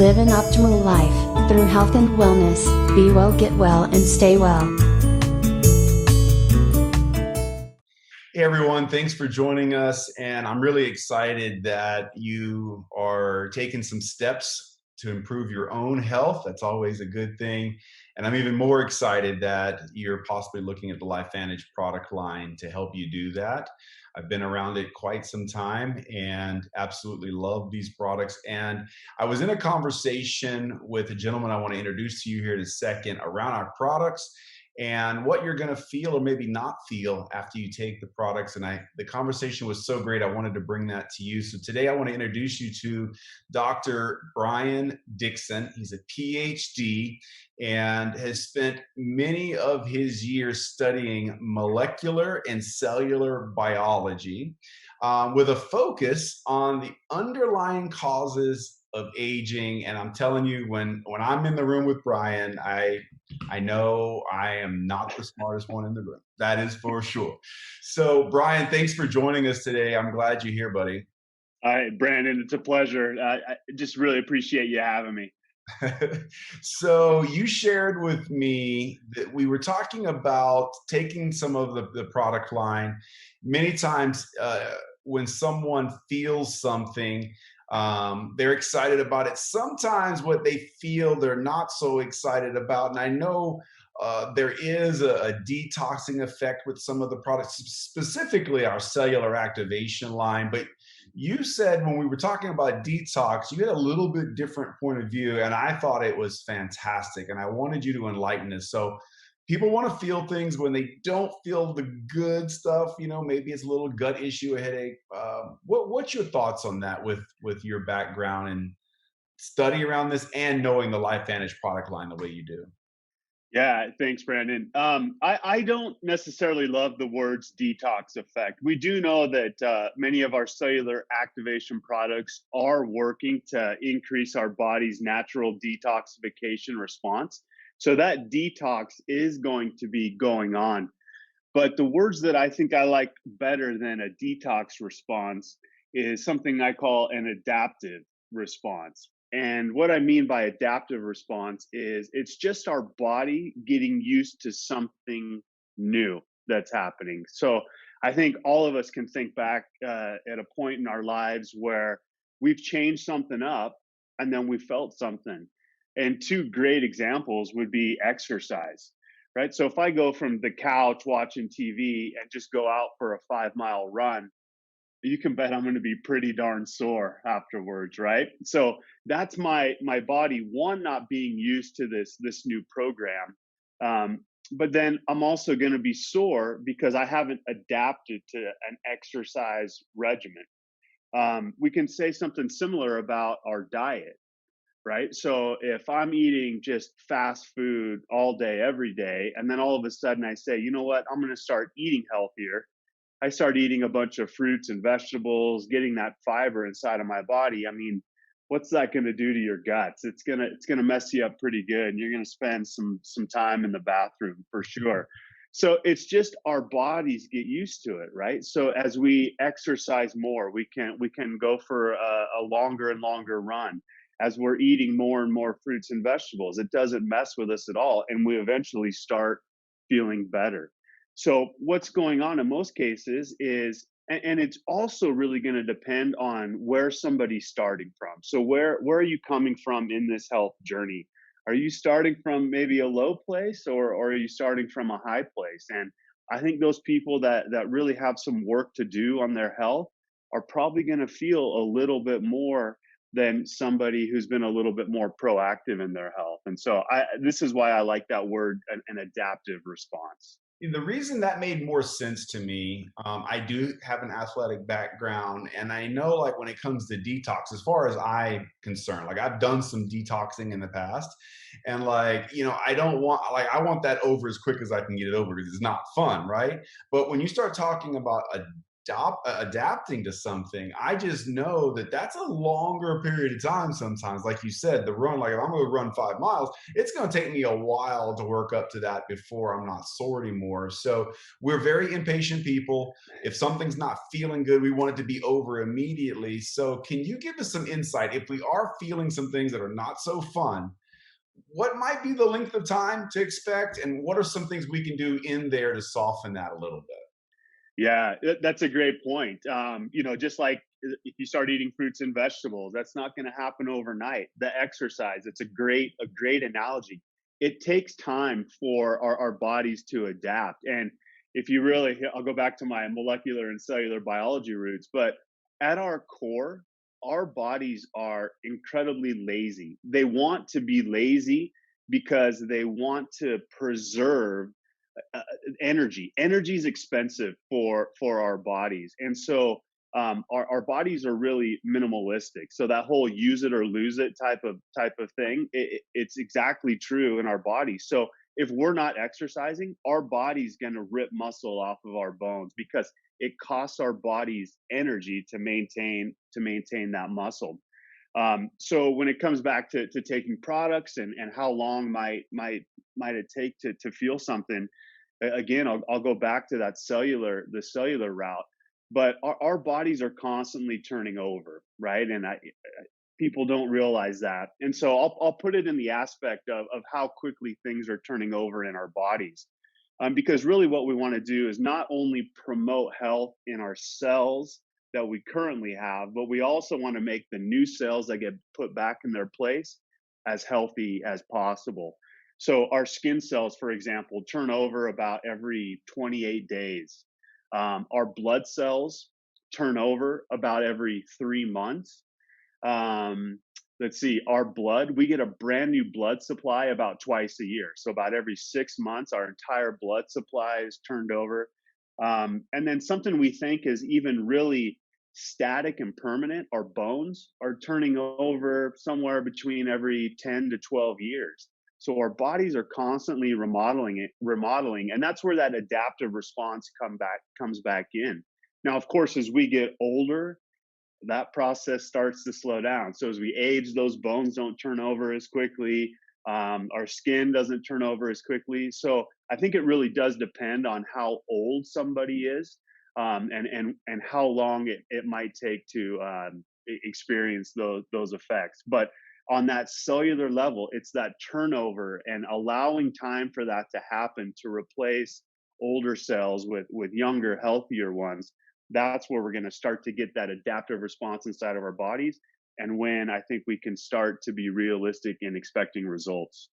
Live an optimal life through health and wellness. Be well, get well, and stay well. Hey everyone, thanks for joining us. And I'm really excited that you are taking some steps to improve your own health. That's always a good thing. And I'm even more excited that you're possibly looking at the LifeVantage product line to help you do that. I've been around it quite some time and absolutely love these products. And I was in a conversation with a gentleman I want to introduce to you here in a second around our products and what you're going to feel or maybe not feel after you take the products. And the conversation was so great, I wanted to bring that to you. So today I want to introduce you to Dr. Brian Dixon. He's a PhD and has spent many of his years studying molecular and cellular biology, with a focus on the underlying causes of aging. And I'm telling you, when I'm in the room with Brian, I know I am not the smartest one in the room. That is for sure. So, Brian, thanks for joining us today. I'm glad you're here, buddy. Hi, Brandon. It's a pleasure. I just really appreciate you having me. So, you shared with me that we were talking about taking some of the product line. Many times, when someone feels something, they're excited about it. Sometimes what they feel they're not so excited about. And I know there is a detoxing effect with some of the products, specifically our cellular activation line. But you said when we were talking about detox, you had a little bit different point of view. And I thought it was fantastic. And I wanted you to enlighten us. So people want to feel things when they don't feel the good stuff. Maybe it's a little gut issue, a headache. What's your thoughts on that with your background and study around this and knowing the LifeVantage product line the way you do? Yeah, thanks, Brandon. I don't necessarily love the words detox effect. We do know that many of our cellular activation products are working to increase our body's natural detoxification response. So that detox is going to be going on. But the words that I think I like better than a detox response is something I call an adaptive response. And what I mean by adaptive response is it's just our body getting used to something new that's happening. So I think all of us can think back at a point in our lives where we've changed something up and then we felt something. And two great examples would be exercise, right? So if I go from the couch watching TV and just go out for a 5 mile run, you can bet I'm going to be pretty darn sore afterwards, right? So that's my body, one, not being used to this new program, but then I'm also going to be sore because I haven't adapted to an exercise regimen. We can say something similar about our diet, right? So if I'm eating just fast food all day, every day, and then all of a sudden I say, you know what, I'm going to start eating healthier. I start eating a bunch of fruits and vegetables, getting that fiber inside of my body. I mean, what's that going to do to your guts? It's gonna mess you up pretty good, and you're going to spend some time in the bathroom for sure. So it's just our bodies get used to it, right? So as we exercise more, we can go for a longer and longer run. As we're eating more and more fruits and vegetables, it doesn't mess with us at all, and we eventually start feeling better. So what's going on in most cases is, and it's also really going to depend on where somebody's starting from. So where are you coming from in this health journey? Are you starting from maybe a low place, or are you starting from a high place? And I think those people that really have some work to do on their health are probably going to feel a little bit more than somebody who's been a little bit more proactive in their health. And so this is why I like that word, an adaptive response. The reason that made more sense to me, I do have an athletic background, and I know, like, when it comes to detox, as far as I'm concerned, like, I've done some detoxing in the past, and, like, I don't want, like, I want that over as quick as I can get it over because it's not fun, right? But when you start talking about adapting to something, I just know that that's a longer period of time sometimes. Like you said, the run, like if I'm going to run 5 miles, it's going to take me a while to work up to that before I'm not sore anymore. So we're very impatient people. If something's not feeling good, we want it to be over immediately. So can you give us some insight if we are feeling some things that are not so fun? What might be the length of time to expect, and what are some things we can do in there to soften that a little bit? Yeah, that's a great point. Just like if you start eating fruits and vegetables, that's not going to happen overnight. The exercise, it's a great analogy. It takes time for our bodies to adapt. And if you really, I'll go back to my molecular and cellular biology roots, but at our core, our bodies are incredibly lazy. They want to be lazy because they want to preserve uh, energy. Energy is expensive for our bodies, and so our bodies are really minimalistic. So that whole use it or lose it type of thing, it's exactly true in our bodies. So if we're not exercising, our body's going to rip muscle off of our bones because it costs our bodies energy to maintain that muscle. So when it comes back to taking products and how long might it take to feel something, again, I'll go back to the cellular route. But our bodies are constantly turning over, right? And people don't realize that. And so I'll put it in the aspect of how quickly things are turning over in our bodies. Because really what we want to do is not only promote health in our cells that we currently have, but we also want to make the new cells that get put back in their place as healthy as possible. So our skin cells, for example, turn over about every 28 days. Our blood cells turn over about every 3 months. um, let's see, our blood, we get a brand new blood supply about twice a year. So about every 6 months, our entire blood supply is turned over. And then something we think is even really static and permanent, our bones are turning over somewhere between every 10 to 12 years. So our bodies are constantly remodeling, and that's where that adaptive response comes back in. Now, of course, as we get older, that process starts to slow down. So as we age, those bones don't turn over as quickly. Our skin doesn't turn over as quickly. So I think it really does depend on how old somebody is, and how long it might take to experience those effects. But on that cellular level, it's that turnover and allowing time for that to happen to replace older cells with younger, healthier ones. That's where we're going to start to get that adaptive response inside of our bodies, and when I think we can start to be realistic in expecting results.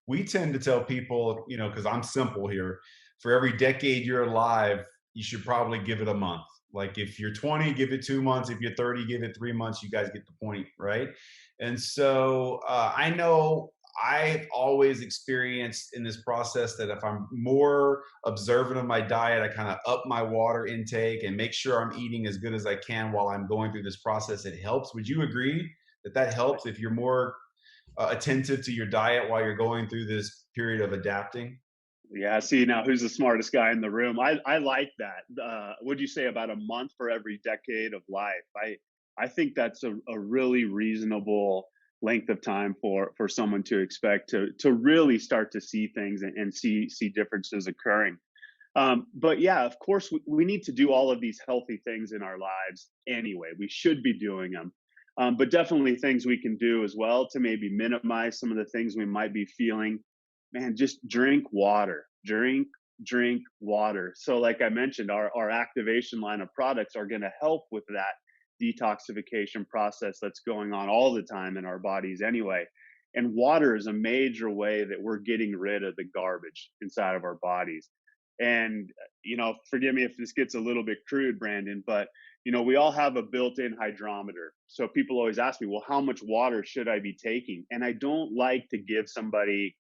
We tend to tell people, because I'm simple here, for every decade you're alive, you should probably give it a month. Like if you're 20, give it 2 months. If you're 30, give it 3 months. You guys get the point, right? And so I know I've always experienced in this process that if I'm more observant of my diet, I kind of up my water intake and make sure I'm eating as good as I can while I'm going through this process. It helps. Would you agree that that helps if you're more attentive to your diet while you're going through this period of adapting? Yeah, see now who's the smartest guy in the room. I like that. Would you say about a month for every decade of life? I think that's a really reasonable length of time for someone to expect to really start to see things and see differences occurring. But yeah, of course, we need to do all of these healthy things in our lives anyway. We should be doing them. But definitely things we can do as well to maybe minimize some of the things we might be feeling. Man, just drink water. Drink water. So, like I mentioned, our activation line of products are going to help with that detoxification process that's going on all the time in our bodies anyway. And water is a major way that we're getting rid of the garbage inside of our bodies. And, forgive me if this gets a little bit crude, Brandon, but, we all have a built in hydrometer. So people always ask me, well, how much water should I be taking? And I don't like to give somebody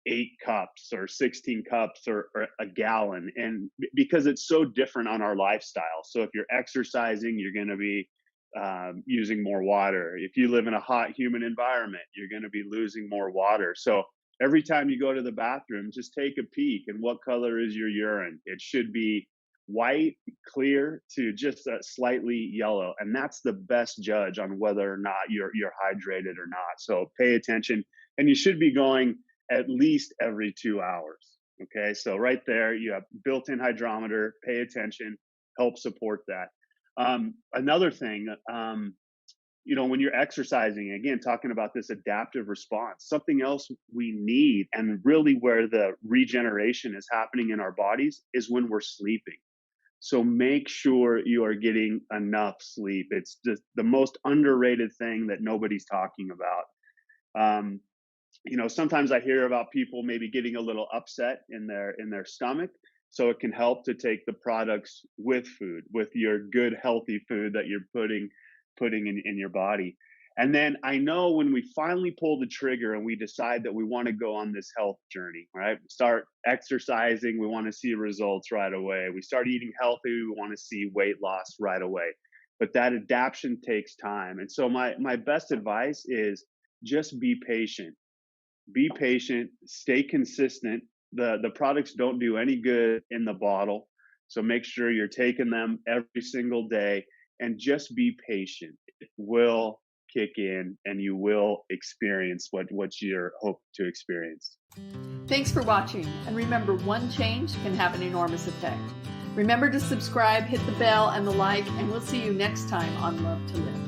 8 cups or 16 cups or a gallon, and because it's so different on our lifestyle. So if you're exercising, you're going to be using more water. If you live in a hot humid environment, you're going to be losing more water. So every time you go to the bathroom, just take a peek, and what color is your urine? It should be white, clear to just slightly yellow. And that's the best judge on whether or not you're hydrated or not. So pay attention, and you should be going at least every 2 hours. Okay. So right there, you have built-in hydrometer, pay attention, help support that. Another thing, when you're exercising, again, talking about this adaptive response, something else we need, and really where the regeneration is happening in our bodies, is when we're sleeping. So make sure you are getting enough sleep. It's just the most underrated thing that nobody's talking about. Sometimes I hear about people maybe getting a little upset in their stomach. So it can help to take the products with food, with your good, healthy food that you're putting in your body. And then I know when we finally pull the trigger and we decide that we want to go on this health journey, right? Start exercising, we want to see results right away. We start eating healthy, we want to see weight loss right away. But that adaptation takes time. And so my best advice is just be patient. Be patient, stay consistent. The products don't do any good in the bottle. So make sure you're taking them every single day, and just be patient. It will kick in and you will experience what you're hoping to experience. Thanks for watching. And remember, one change can have an enormous effect. Remember to subscribe, hit the bell and the like, and we'll see you next time on Love to Live.